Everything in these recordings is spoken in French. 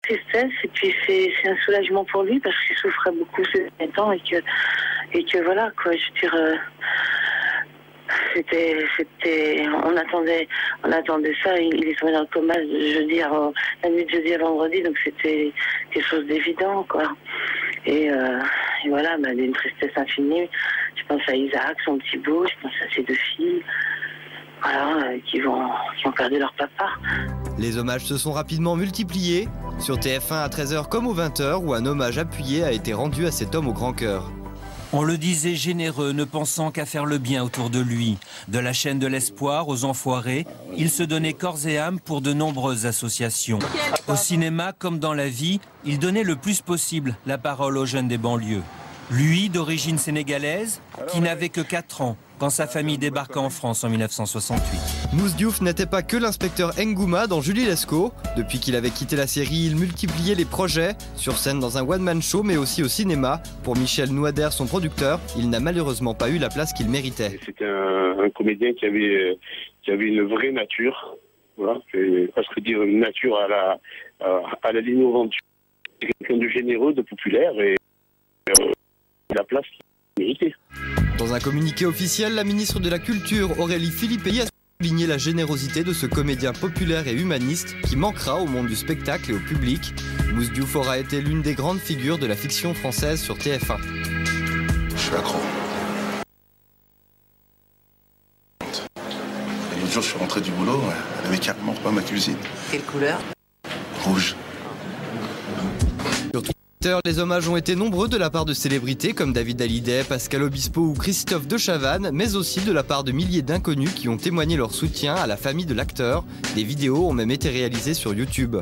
tristesse et puis c'est un soulagement pour lui parce qu'il souffrait beaucoup ces derniers temps et que voilà quoi, je veux dire, on attendait ça. Il est tombé dans le coma la nuit de jeudi à vendredi, donc c'était quelque chose d'évident quoi. Et voilà, d'une tristesse infinie. Je pense à Isaac, son petit beau, je pense à ses 2 filles. Voilà, qui ont perdu leur papa. Les hommages se sont rapidement multipliés, sur TF1 à 13h comme aux 20h, où un hommage appuyé a été rendu à cet homme au grand cœur. On le disait généreux, ne pensant qu'à faire le bien autour de lui. De la chaîne de l'espoir aux enfoirés, il se donnait corps et âme pour de nombreuses associations. Au cinéma, comme dans la vie, il donnait le plus possible la parole aux jeunes des banlieues. Lui, d'origine sénégalaise, qui n'avait que 4 ans quand sa famille débarqua en France en 1968. Mouss Diouf n'était pas que l'inspecteur Ngouma dans Julie Lescaut. Depuis qu'il avait quitté la série, il multipliait les projets, sur scène dans un one-man show, mais aussi au cinéma. Pour Michel Nouader, son producteur, il n'a malheureusement pas eu la place qu'il méritait. C'était un comédien qui avait une vraie nature, voilà, je vais presque dire une nature à la l'innovante. Quelqu'un de généreux, de populaire et la place qu'il méritait. Dans un communiqué officiel, la ministre de la Culture, Aurélie Philippey, a souligné la générosité de ce comédien populaire et humaniste qui manquera au monde du spectacle et au public. Mouss Diouf aura été l'une des grandes figures de la fiction française sur TF1. Je suis accro. Et l'autre jour, je suis rentré du boulot, elle avait carrément repeint ma cuisine. Quelle couleur? Rouge. Sur Twitter, les hommages ont été nombreux de la part de célébrités comme David Hallyday, Pascal Obispo ou Christophe de Chavannes, mais aussi de la part de milliers d'inconnus qui ont témoigné leur soutien à la famille de l'acteur. Des vidéos ont même été réalisées sur YouTube.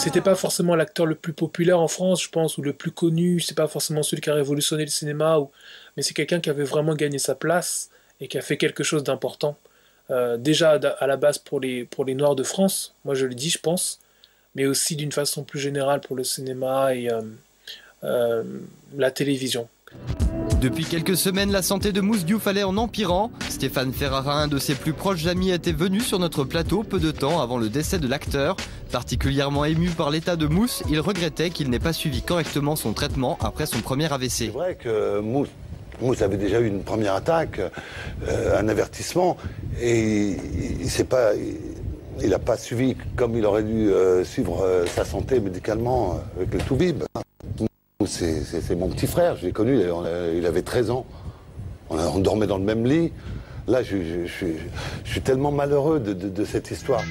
C'était pas forcément l'acteur le plus populaire en France, je pense, ou le plus connu, c'est pas forcément celui qui a révolutionné le cinéma, mais c'est quelqu'un qui avait vraiment gagné sa place et qui a fait quelque chose d'important. Déjà à la base pour les Noirs de France, moi je le dis, je pense, mais aussi d'une façon plus générale pour le cinéma et la télévision. Depuis quelques semaines, la santé de Mouss Diouf allait en empirant. Stéphane Ferrara, un de ses plus proches amis, était venu sur notre plateau peu de temps avant le décès de l'acteur. Particulièrement ému par l'état de Mouss, il regrettait qu'il n'ait pas suivi correctement son traitement après son premier AVC. C'est vrai que Mouss avait déjà eu une première attaque, un avertissement, et il n'a pas suivi comme il aurait dû suivre sa santé médicalement avec le Toubib. C'est mon petit frère, je l'ai connu, il avait 13 ans. On dormait dans le même lit. Là, je suis tellement malheureux de cette histoire.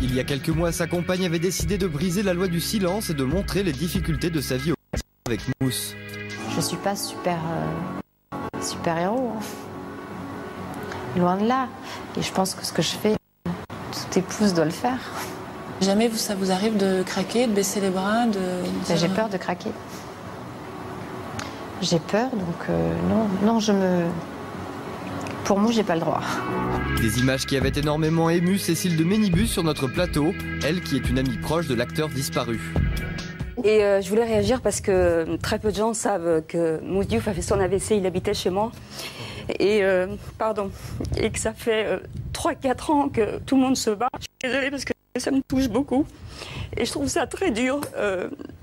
Il y a quelques mois, sa compagne avait décidé de briser la loi du silence et de montrer les difficultés de sa vie avec Mouss. Je suis pas super héros. Hein. Loin de là. Et je pense que ce que je fais, toute épouse doit le faire. Jamais ça vous arrive de craquer, de baisser les bras, J'ai peur de craquer. J'ai peur, donc non, Pour moi, j'ai pas le droit. Des images qui avaient énormément ému Cécile de Ménibus sur notre plateau, elle qui est une amie proche de l'acteur disparu. Et je voulais réagir parce que très peu de gens savent que Mouss Diouf a fait son AVC, il habitait chez moi. Et que ça fait 3-4 ans que tout le monde se bat. Je suis désolée parce que ça me touche beaucoup. Et je trouve ça très dur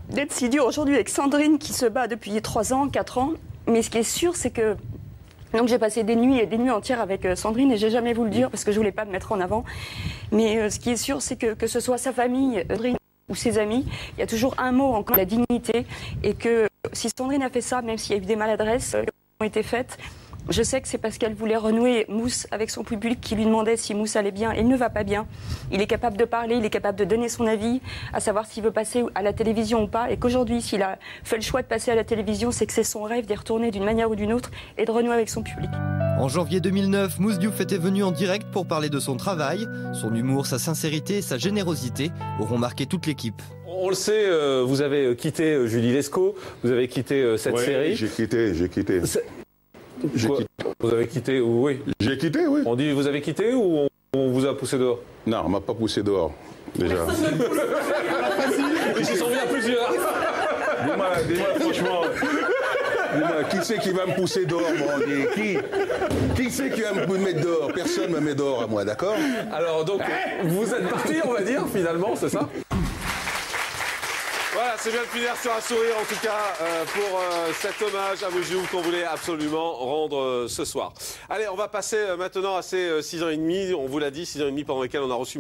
d'être si dur aujourd'hui avec Sandrine qui se bat depuis 3 ans, 4 ans. Mais ce qui est sûr, c'est que donc j'ai passé des nuits et des nuits entières avec Sandrine et j'ai jamais voulu le dire parce que je voulais pas me mettre en avant. Mais ce qui est sûr, c'est que ce soit sa famille, Sandrine ou ses amis, il y a toujours un mot encore, la dignité. Et que si Sandrine a fait ça, même s'il y a eu des maladresses qui ont été faites, je sais que c'est parce qu'elle voulait renouer Mouss avec son public qui lui demandait si Mouss allait bien. Il ne va pas bien. Il est capable de parler, il est capable de donner son avis, à savoir s'il veut passer à la télévision ou pas. Et qu'aujourd'hui, s'il a fait le choix de passer à la télévision, c'est que c'est son rêve d'y retourner d'une manière ou d'une autre et de renouer avec son public. En janvier 2009, Mouss Diouf était venu en direct pour parler de son travail. Son humour, sa sincérité et sa générosité auront marqué toute l'équipe. On le sait, vous avez quitté Julie Lescaut, vous avez quitté cette série. J'ai quitté. Vous avez quitté, oui. J'ai quitté, oui. On dit vous avez quitté ou on vous a poussé dehors? Non, on m'a pas poussé dehors, déjà. Ils se sont mis à plusieurs. Dis-moi franchement. Qui c'est qui va me pousser dehors, Brandy? Qui c'est qui va me mettre dehors? Personne ne me met dehors à moi, d'accord? Alors donc, vous êtes parti, on va dire, finalement, c'est ça? Voilà, c'est bien de finir sur un sourire, en tout cas, pour cet hommage à Mouss Diouf qu'on voulait absolument rendre ce soir. Allez, on va passer maintenant à ces 6 ans et demi, on vous l'a dit, 6 ans et demi pendant lesquels on a reçu